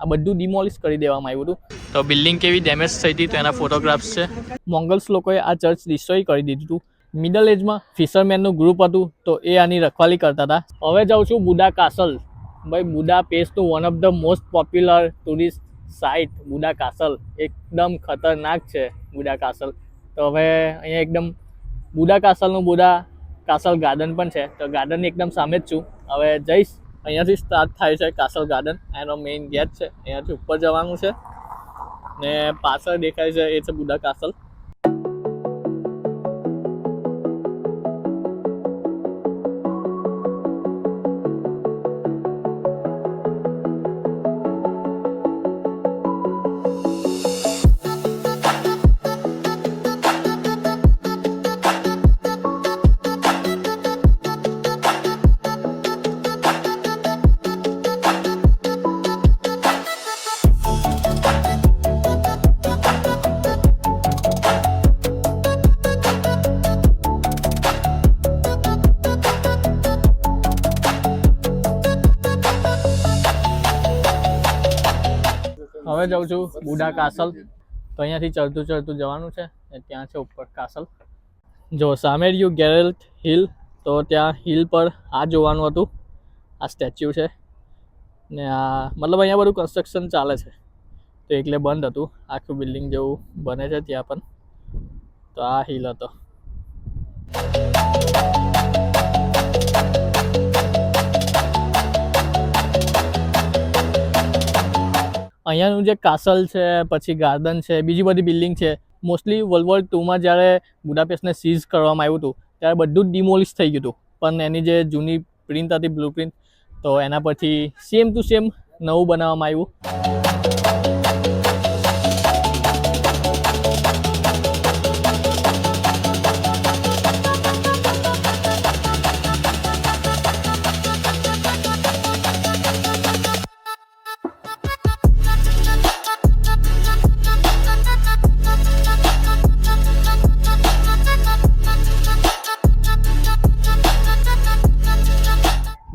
આ બધું ડિમોલિશ કરી દેવામાં આવ્યું હતું. તો બિલ્ડિંગ કેવી ડેમેજ થઈ હતી તો એના ફોટોગ્રાફ્સ છે. મોંગલ્સ લોકોએ આ ચર્ચ ડિસ્ટ્રોય કરી દીધું હતું. મિડલ એજમાં ફિશરમેનનું ગ્રુપ હતું તો એ આની રખવાલી કરતા હતા. હવે જાઉં છું બુડા કાસલ. ભાઈ બુડાપેસ્ટનું one of the most popular tourist site Buda castle. એકદમ ખતરનાક છે બુડા કાસલ. તો હવે અહીંયા એકદમ બુડા કાસલનું બુડા કાસલ ગાર્ડન પણ છે. તો ગાર્ડનની એકદમ સામે જ છું. હવે જઈશ. અહીંયાથી સ્ટાર્ટ થાય છે કાસલ ગાર્ડન. એનો મેઇન ગેટ છે. અહીંયાથી ઉપર જવાનું છે ને પાછળ દેખાય છે એ છે બુડા કાસલ. હવે જાઉં છું બુડા કાસલ. તો અહીંયાથી ચડતું જવાનું છે ને ત્યાં છે ઉપર કાસલ. જો સામે રહ્યું ગેરેલ્ટ હિલ. તો ત્યાં હિલ પર આ જોવાનું હતું. આ સ્ટેચ્યુ છે ને આ મતલબ અહીંયા બધું કન્સ્ટ્રક્શન ચાલે છે તો એટલે બંધ હતું. આખું બિલ્ડિંગ જેવું બને છે ત્યાં પણ. તો આ હિલ હતો. અહીંયાનું જે કાસલ છે પછી ગાર્ડન છે બીજી બધી બિલ્ડિંગ છે મોસ્ટલી વર્લ્ડ વોર 2માં જ્યારે બુડાપેસ્ટને સીઝ કરવામાં આવ્યું હતું ત્યારે બધું જ ડિમોલિશ થઈ ગયું હતું. પણ એની જે જૂની પ્રિન્ટ હતી બ્લુ પ્રિન્ટ તો એના પરથી સેમ ટુ સેમ નવું બનાવવામાં આવ્યું.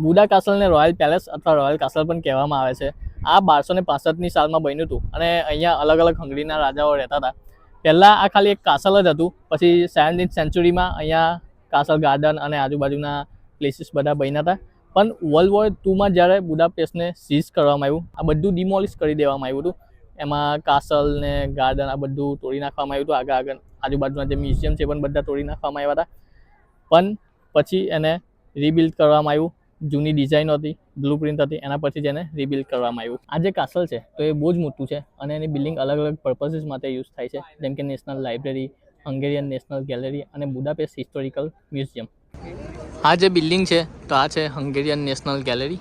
બુડા કાસલને રોયલ પેલેસ અથવા રોયલ કાસલ પણ કહેવામાં આવે છે. આ 1265ની સાલમાં બન્યું હતું અને અહીંયા અલગ અલગ હંગરીના રાજાઓ રહેતા હતા. પહેલાં આ ખાલી એક કાસલ જ હતું. પછી 17th સેન્ચુરીમાં અહીંયા કાસલ ગાર્ડન અને આજુબાજુના પ્લેસીસ બધા બન્યા હતા. પણ વર્લ્ડ વોર 2માં જ્યારે બુડાપેસ્ટને સીઝ કરવામાં આવ્યું આ બધું ડિમોલિશ કરી દેવામાં આવ્યું હતું. એમાં કાસલ ને ગાર્ડન આ બધું તોડી નાખવામાં આવ્યું હતું. આગળ આજુબાજુના જે મ્યુઝિયમ છે પણ બધા તોડી નાખવામાં આવ્યા હતા. પણ પછી એને રીબિલ્ડ કરવામાં આવ્યું. જૂની ડિઝાઇન હતી બ્લુ પ્રિન્ટ હતી એના પરથી જ એને રિબિલ્ડ કરવામાં આવ્યું. આ જે કાસલ છે તો એ બહુ જ મોટું છે અને એની બિલ્ડિંગ અલગ અલગ પર્પસીસ માટે યુઝ થાય છે જેમ કે national library, Hungarian national gallery અને બુડાપેસ્ટ હિસ્ટોરિકલ મ્યુઝિયમ. આ જે બિલ્ડિંગ છે તો આ છે હંગેરિયન નેશનલ ગેલેરી.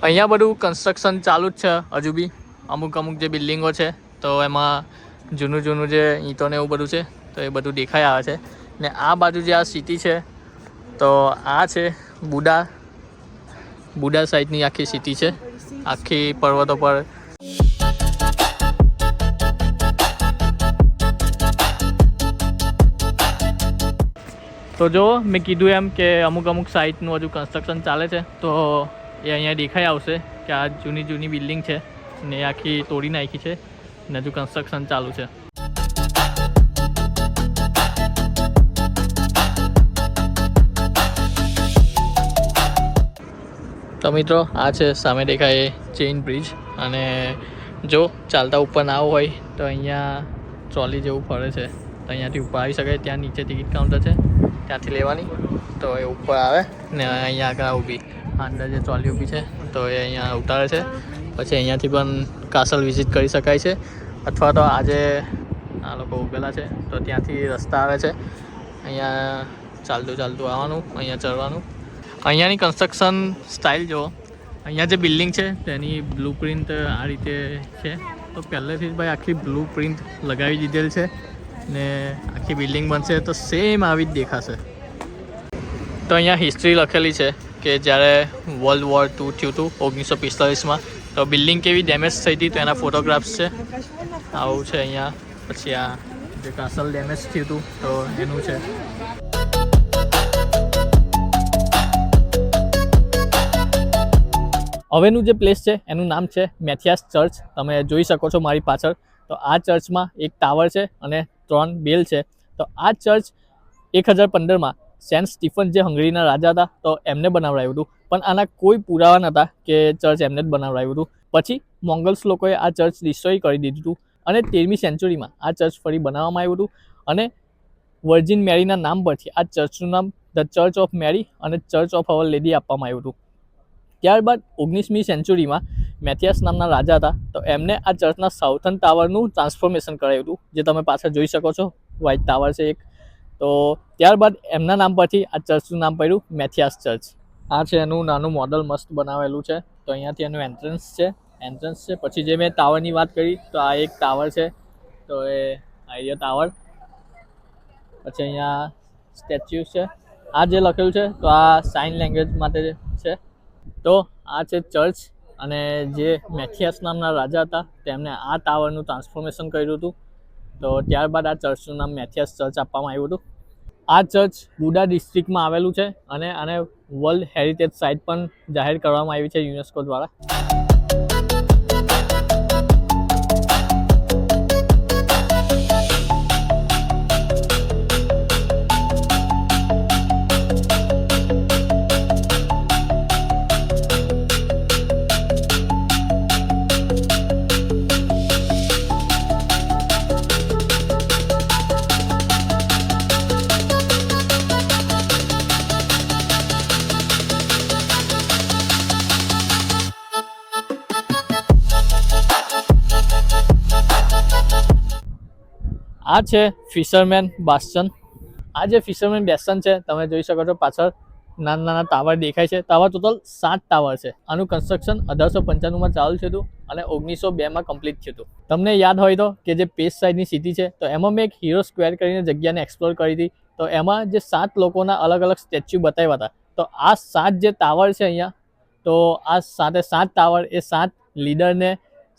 અહીંયા બધું કન્સ્ટ્રક્શન ચાલુ જ છે હજુ બી. અમુક જે બિલ્ડિંગો છે તો એમાં જૂનું જે ઈંટો ને એવું બધું છે તો એ બધું દેખાઈ આવે છે. ને આ બાજુ જે આ સિટી છે તો આ છે બુડા સાઈડની આખી સિટી છે. આખી પર્વતો પર તો જો મેં કીધું એમ કે અમુક સાઇટનું હજુ કન્સ્ટ્રક્શન ચાલે છે તો એ અહીંયા દેખાઈ આવશે કે આ જૂની બિલ્ડિંગ છે ને આખી તોડી નાખી છે ને હજુ કન્સ્ટ્રક્શન ચાલુ છે. તો મિત્રો આ છે સામે દેખાય ચેઇન બ્રિજ અને જો ચાલતા ઉપર ના આવવું હોય તો અહીંયા ટ્રોલી જેવું ફરે છે તો અહીંયાથી ઉપર આવી શકાય. ત્યાં નીચે ટિકિટ કાઉન્ટર છે ત્યાંથી લેવાની તો એ ઉપર આવે ને અહીંયા આગળ ઊભી અંદર જે ટ્રોલી ઊભી છે તો એ અહીંયા ઉતારે છે. પછી અહીંયાથી પણ કાસલ વિઝિટ કરી શકાય છે અથવા તો આજે આ લોકો ઉભેલા છે. તો ત્યાંથી રસ્તા આવે છે, અહીંયા ચાલતું આવવાનું, અહીંયા ચડવાનું. અહીંયાની કન્સ્ટ્રક્શન સ્ટાઇલ જુઓ. અહીંયા જે બિલ્ડિંગ છે તેની બ્લુ પ્રિન્ટ આ રીતે છે. તો પહેલેથી જ ભાઈ આખી બ્લુ પ્રિન્ટ લગાવી દીધેલ છે ને આખી બિલ્ડિંગ બનશે તો સેમ આવી જ દેખાશે. તો અહીંયા હિસ્ટ્રી લખેલી છે કે જ્યારે વર્લ્ડ વોર 2 થયું હતું 1945માં, તો બિલ્ડિંગ કેવી ડેમેજ થઈ હતી તો એના ફોટોગ્રાફ્સ છે. આવું છે અહીંયા. પછી આ જે કાસલ ડેમેજ થયું હતું તો એનું છે. હવેનું જે પ્લેસ છે એનું નામ છે મેથિયાસ ચર્ચ. તમે જોઈ શકો છો મારી પાછળ. તો આ ચર્ચમાં એક ટાવર છે અને 3 બેલ છે. તો આ ચર્ચ 1015માં સેન્ટ સ્ટીફન જે હંગરીના રાજા હતા તો એમને બનાવડાવ્યું હતું. પણ આના કોઈ પુરાવા નહોતા કે ચર્ચ એમને જ બનાવડાવ્યું હતું. પછી મોંગલ્સ લોકોએ આ ચર્ચ ડિસ્ટ્રોય કરી દીધું હતું અને 13મી સેન્ચુરીમાં આ ચર્ચ ફરી બનાવવામાં આવ્યું હતું. અને વર્જિન મેરીના નામ પરથી આ ચર્ચનું નામ ધ ચર્ચ ઓફ મેરી અને ચર્ચ ઓફ અવર લેડી આપવામાં આવ્યું હતું. ત્યારબાદ 19મી સેન્ચુરીમાં મેથિયાસ નામના રાજા હતા તો એમને આ ચર્ચના સાઉથર્ન ટાવરનું ટ્રાન્સફોર્મેશન કરાવ્યું હતું, જે તમે પાછળ જોઈ શકો છો. વ્હાઇટ ટાવર છે એક. તો ત્યારબાદ એમના નામ પરથી આ ચર્ચનું નામ પડ્યું મેથિયાસ ચર્ચ. આ છે એનું નાનું મોડલ મસ્ત બનાવેલું છે. તો અહીંયાથી એનું એન્ટ્રન્સ છે. પછી જે મેં ટાવરની વાત કરી તો આ એક ટાવર છે. તો એ આઈડિયા ટાવર. પછી અહીંયા સ્ટેચ્યુ છે. આ જે લખેલું છે તો આ સાઇન લેંગ્વેજ માટે છે. તો આ છે ચર્ચ. અને જે મેથિયાસ નામના રાજા હતા તેમને આ ટાવરનું ટ્રાન્સફોર્મેશન કર્યું હતું. તો ત્યારબાદ આ ચર્ચનું નામ મેથિયાસ ચર્ચ આપવામાં આવ્યું હતું. આ ચર્ચ બુડા ડિસ્ટ્રિક્ટમાં આવેલું છે અને આને વર્લ્ડ હેરિટેજ સાઇટ પણ જાહેર કરવામાં આવી છે યુનેસ્કો દ્વારા. આ છે ફિશરમેન બાસ્ટન. આ જે ફિશરમેન બેસ્ટન છે તમે જોઈ શકો છો પાછળ નાના ટાવર દેખાય છે. તો આવા ટોટલ 7 ટાવર છે. આનું કન્સ્ટ્રક્શન 1895માં ચાલુ થયું હતું અને 1902માં કમ્પ્લીટ થયું હતું. તમને યાદ હોય તો કે જે પેસ સાઇડની સિટી છે તો એમાં મેં એક હીરો સ્ક્વેર કરીને જગ્યાને એક્સપ્લોર કરી હતી. તો એમાં જે 7 લોકોના અલગ અલગ સ્ટેચ્યુ બતાવ્યા હતા. તો આ 7 જે ટાવર છે અહીંયા, તો આ 7 ટાવર એ 7 લીડરને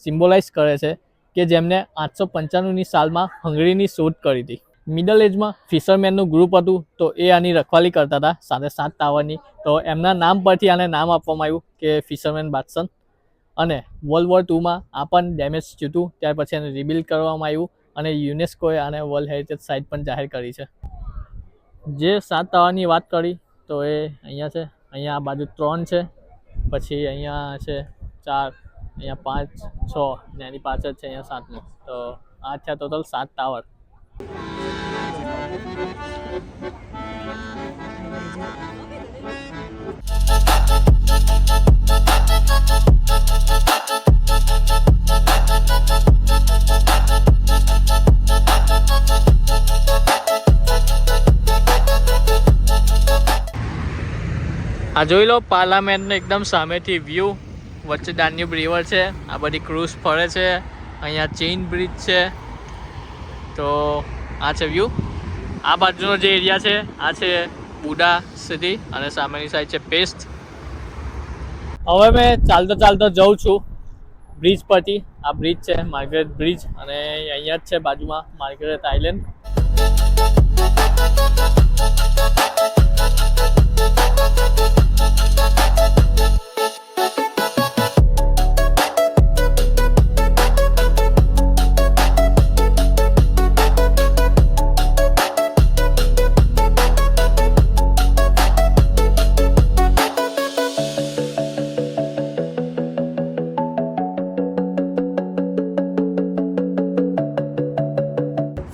સિમ્બોલાઇઝ કરે છે કે જેમને 895ની સાલમાં હંગરીની શોધ કરી હતી. મિડલ એજમાં ફિશરમેનનું ગ્રુપ હતું તો એ આની રખવાલી કરતા હતા 7 ટાવરની. તો એમના નામ પરથી આને નામ આપવામાં આવ્યું કે ફિશરમેન બાસ્ટન. અને વર્લ્ડ વોર 2માં આ પણ ડેમેજ થયું હતું. ત્યાર પછી એને રિબિલ્ડ કરવામાં આવ્યું અને યુનેસ્કોએ આને વર્લ્ડ હેરિટેજ સાઇટ પણ જાહેર કરી છે. જે 7 ટાવરની વાત કરી તો એ અહીંયા છે. અહીંયા આ બાજુ 3 છે. પછી અહીંયા છે 4, અહીંયા 5, 6 ને એની પાછળ છે અહીંયા 7મો. તો આ થયા ટોટલ 7 ટાવર. આ જોઈ લો પાર્લામેન્ટનો એકદમ સામેથી વ્યૂ. વચ્ચે દાન્યુબ રિવર છે. આ બધી ક્રૂઝ ફરે છે. અહીંયા ચેઇન બ્રિજ છે. તો આ છે વ્યૂ. આ બાજુનો જે એરિયા છે આ છે બુડા સિટી અને સામેની સાઈડ છે પેસ્ટ. હવે મેં ચાલતો જઉં છું બ્રિજ પરથી. આ બ્રિજ છે માર્ગરેટ બ્રિજ અને અહીંયા જ છે બાજુમાં માર્ગરેટ આઇલેન્ડ.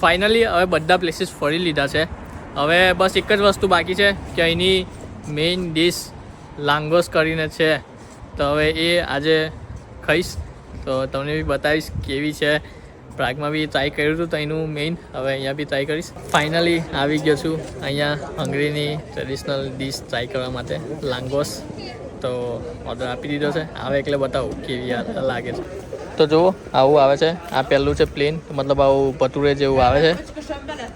ફાઇનલી હવે બધા પ્લેસીસ ફરી લીધા છે. હવે બસ એક જ વસ્તુ બાકી છે કે અહીંની મેઇન ડિશ લાંગોસ કરીને છે. તો હવે એ આજે ખાઈશ તો તમને બી બતાવીશ કેવી છે. પ્રાગમાં બી ટ્રાય કર્યું હતું તો એનું મેઇન હવે અહીંયા બી ટ્રાય કરીશ. ફાઇનલી આવી ગયો છું અહીંયા હંગરીની ટ્રેડિશનલ ડીશ ટ્રાય કરવા માટે, લાંગોસ. તો ઓર્ડર આપી દીધો છે, આવે એટલે બતાવું કેવી લાગે છે. તો જુઓ આવું આવે છે. આ પહેલું છે પ્લેન, મતલબ આવું ભટુરે જેવું આવે છે.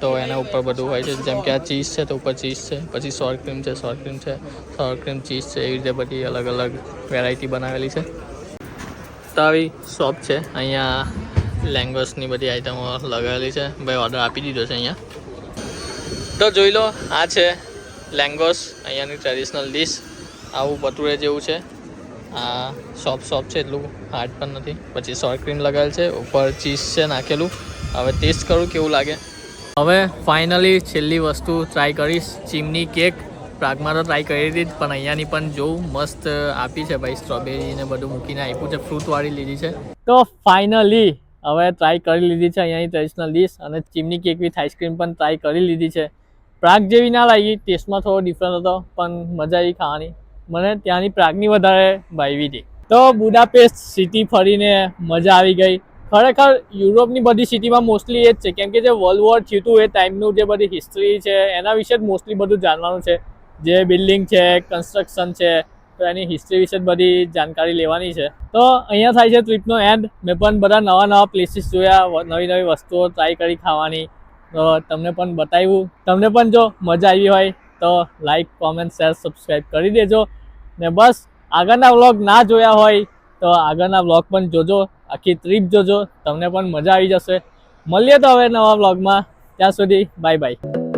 તો એના ઉપર બધું હોય છે, જેમ કે આ ચીઝ છે તો ઉપર ચીઝ છે, પછી સોર ક્રીમ છે, સોર ક્રીમ ચીઝ છે, એવી રીતે બધી અલગ અલગ વેરાયટી બનાવેલી છે. તો આવી શોપ છે, અહીંયા લેંગોસની બધી આઈટમો લગાવેલી છે. ભાઈ ઓર્ડર આપી દીધો છે અહીંયા. તો જોઈ લો, આ છે લેંગોસ, અહીંયાની ટ્રેડિશનલ ડીશ. આવું ભટુરે જેવું છે. આ શોપ છે, એટલું હાર્ડ પણ નથી. પછી સોર ક્રીમ લગાવેલ છે, ઉપર ચીઝ છે નાખેલું. હવે ટેસ્ટ કરું કેવું લાગે. હવે ફાઇનલી છેલ્લી વસ્તુ ટ્રાય કરીશ, ચીમની કેક. પ્રાગમાં તો ટ્રાય કરી હતી પણ અહીંયાની પણ જોઉં મસ્ત આપી છે ભાઈ, સ્ટ્રોબેરી ને બધું મૂકીને આપ્યું છે, ફ્રૂટવાળી લીધી છે. તો ફાઇનલી હવે ટ્રાય કરી લીધી છે અહીંયાની ટ્રેડિશનલ ડીશ, અને ચીમની કેક વિથ આઈસ્ક્રીમ પણ ટ્રાય કરી લીધી છે. પ્રાગ જેવી ના લાગી, ટેસ્ટમાં થોડો ડિફરન્ટ હતો પણ મજા આવી ખાવાની. મને ત્યાંની પ્રાગની વધારે ભાવી હતી. તો બુડાપેસ્ટ સિટી ફરીને મજા આવી ગઈ. ખરેખર યુરોપની બધી સિટીમાં મોસ્ટલી એ જ છે, કેમ કે જે વર્લ્ડ વોર થયું હતું એ ટાઈમનું જે બધી હિસ્ટ્રી છે એના વિશે જ મોસ્ટલી બધું જાણવાનું છે. જે બિલ્ડિંગ છે, કન્સ્ટ્રક્શન છે, તો એની હિસ્ટ્રી વિશે જ બધી જાણકારી લેવાની છે. તો અહીંયા થાય છે ટ્રીપનો એન્ડ. મેં પણ બધા નવા પ્લેસીસ જોયા, નવી વસ્તુઓ ટ્રાય કરી ખાવાની. તો તમને પણ બતાવ્યું. તમને પણ જો મજા આવી હોય તો લાઈક, કોમેન્ટ, શેર, સબસ્ક્રાઈબ કરી દેજો. ને બસ આગળના વ્લોગ ના જોયા હોય તો આગળના વ્લોગ પણ જોજો, આખી ટ્રીપ જોજો, તમને પણ મજા આવી જશે. મળીએ તો હવે નવા વ્લોગમાં. ત્યાં સુધી બાય બાય.